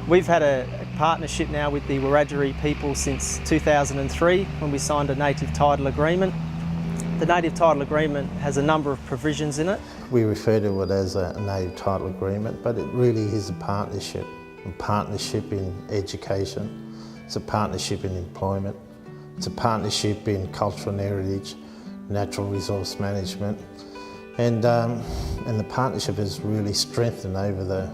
We've had a partnership now with the Wiradjuri people since 2003 when we signed a native title agreement. The native title agreement has a number of provisions in it. We refer to it as a native title agreement, but it really is a partnership. A partnership in education, it's a partnership in employment, it's a partnership in cultural and heritage, natural resource management, and the partnership has really strengthened over the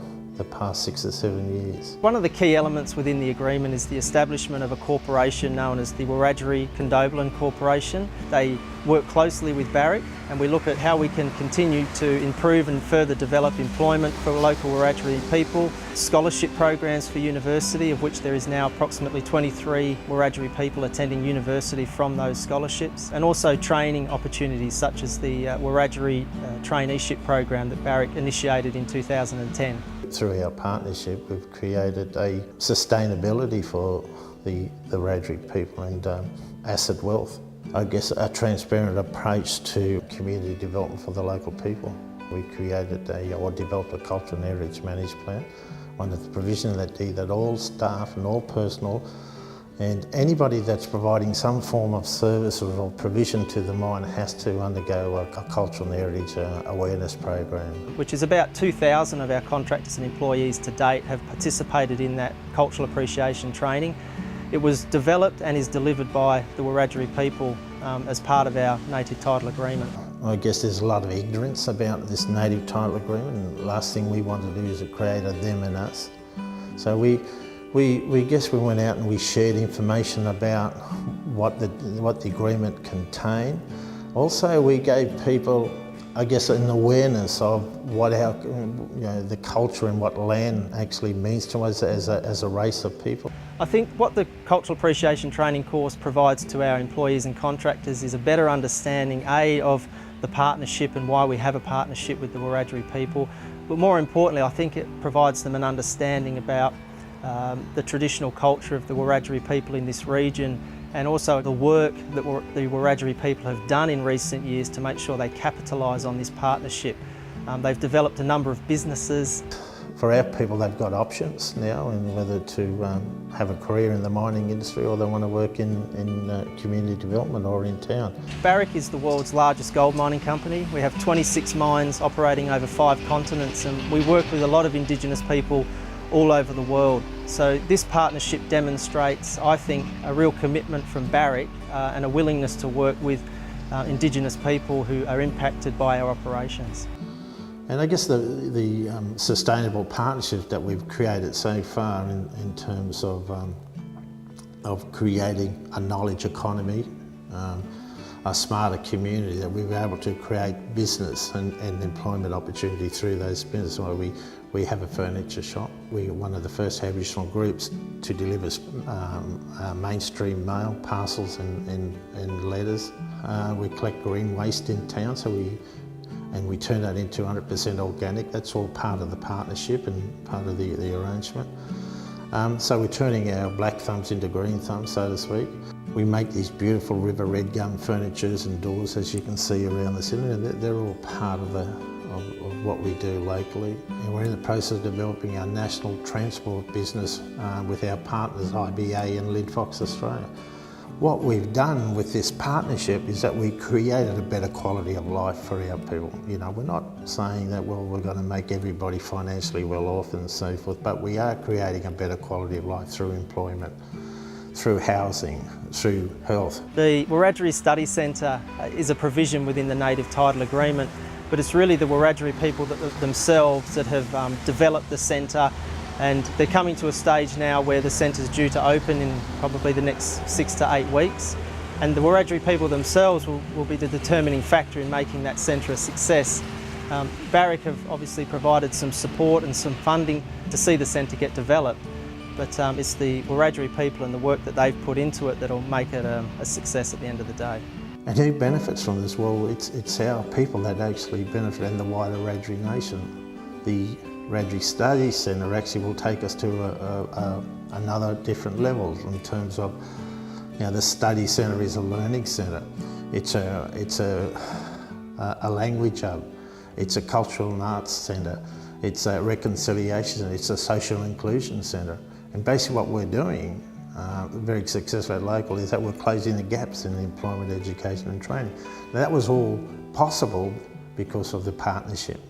past 6 or 7 years. One of the key elements within the agreement is the establishment of a corporation known as the Wiradjuri Condobolin Corporation. They work closely with Barrick, and we look at how we can continue to improve and further develop employment for local Wiradjuri people, scholarship programs for university, of which there is now approximately 23 Wiradjuri people attending university from those scholarships, and also training opportunities such as the Wiradjuri traineeship program that Barrick initiated in 2010. Through our partnership, we've created a sustainability for the Wiradjuri people and asset wealth. I guess a transparent approach to community development for the local people. We created or developed a cultural and heritage management plan. One of the provisions that all staff and all personnel and anybody that's providing some form of service or provision to the mine has to undergo a cultural and heritage awareness program. Which is about 2,000 of our contractors and employees to date have participated in that cultural appreciation training. It was developed and is delivered by the Wiradjuri people as part of our native title agreement. I guess there's a lot of ignorance about this native title agreement, and the last thing we want to do is to create a them and us. So we went out and we shared information about what the agreement contained. Also, we gave people, I guess, an awareness of what our, the culture and what land actually means to us as a race of people. I think what the Cultural Appreciation Training course provides to our employees and contractors is a better understanding, of the partnership and why we have a partnership with the Wiradjuri people, but more importantly, I think it provides them an understanding about the traditional culture of the Wiradjuri people in this region, and also the work that the Wiradjuri people have done in recent years to make sure they capitalise on this partnership. They've developed a number of businesses. For our people, they've got options now in whether to have a career in the mining industry or they want to work in community development or in town. Barrick is the world's largest gold mining company. We have 26 mines operating over 5 continents, and we work with a lot of Indigenous people all over the world. So this partnership demonstrates, I think, a real commitment from Barrick and a willingness to work with Indigenous people who are impacted by our operations. And I guess the sustainable partnership that we've created so far in terms of creating a knowledge economy, a smarter community, that we've been able to create business and employment opportunity through those businesses. Where we have a furniture shop. We're one of the first Aboriginal groups to deliver mainstream mail, parcels and letters. We collect green waste in town, so we turn that into 100% organic. That's all part of the partnership and part of the arrangement. So we're turning our black thumbs into green thumbs, so to speak. We make these beautiful river red gum furnitures and doors, as you can see around the city, and they're all part of what we do locally. And we're in the process of developing our national transport business with our partners IBA and Lidfox Australia. What we've done with this partnership is that we created a better quality of life for our people. We're not saying that, well, we're going to make everybody financially well off and so forth, but we are creating a better quality of life through employment, through housing, through health. The Wiradjuri Study Centre is a provision within the native title agreement, but it's really the Wiradjuri people themselves that have developed the centre, and they're coming to a stage now where the centre's due to open in probably the next 6 to 8 weeks. And the Wiradjuri people themselves will be the determining factor in making that centre a success. Barrick have obviously provided some support and some funding to see the centre get developed, but it's the Wiradjuri people and the work that they've put into it that'll make it a success at the end of the day. And who benefits from this? Well, it's our people that actually benefit, and the wider Wiradjuri nation. The Wiradjuri Study Centre actually will take us to another different level in terms of, the study centre is a learning centre. It's a language hub. It's a cultural and arts centre. it's a reconciliation, it's a social inclusion centre. And basically what we're doing, very successful at local, is that we're closing the gaps in employment, education and training. Now, that was all possible because of the partnership.